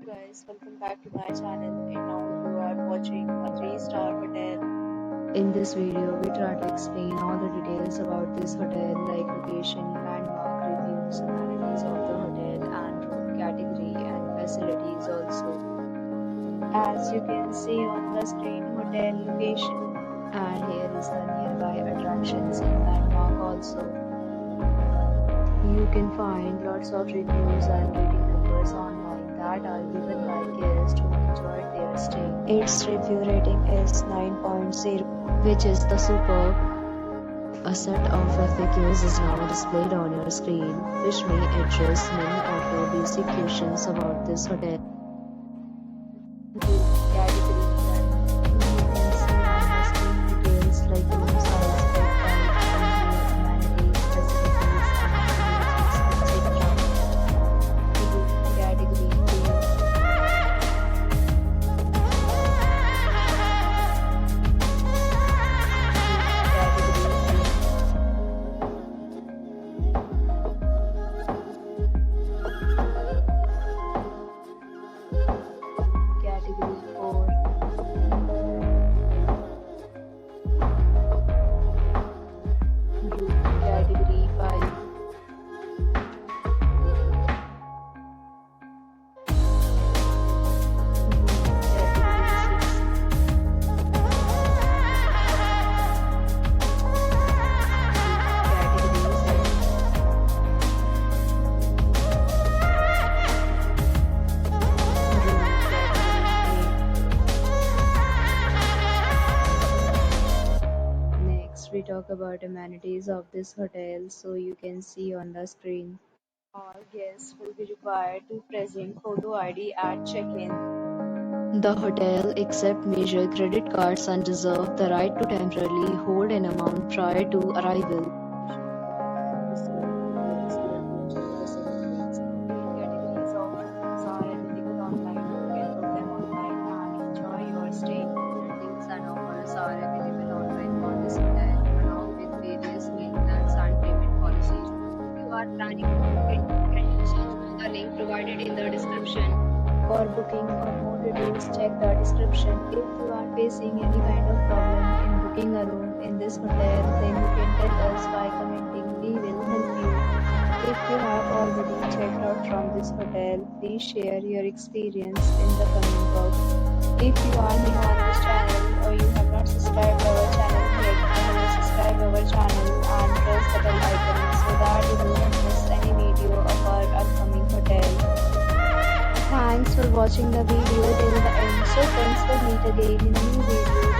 guys, welcome back to my channel and now you are watching a 3-star hotel. In this video, we try to explain all the details about this hotel like location, landmark, reviews, amenities of the hotel and room category and facilities also. As you can see on the screen, hotel location. And here is the nearby attractions and landmark also. You can find lots of reviews and rating numbers online that are given by guests who enjoyed their stay. Its review rating is 9.0, which is the superb. A set of FAQs is now displayed on your screen, which may address many of your basic questions about this hotel. room category. You can see on the screen details like room size, bed type, amenities, facilities, and etc. Room category 2. Category 4. Room category 5. Next, we talk about amenities of this hotel, so you can see on the screen. All guests will be required to present photo ID at check-in. The hotel accepts major credit cards and reserves the right to temporarily hold an amount prior to arrival. Categories of rooms are available online. You can book them online and enjoy your stay. Deals and offers are available online for this hotel, along with various maintenance and payment policies. If you are planning to book it, you can use the link provided in the description. For booking or more details, check the description. If you are facing any kind of problem in booking a room in this hotel, then you can tell us by commenting. We will help you. If you have already checked out from this hotel, please share your experience in the comment box. If you are new on this channel or you have not subscribed our channel yet, then subscribe our channel and press the bell icon so that you do not miss any video of our upcoming hotel. Thanks for watching the video till the end. So friends, will meet again in a new video.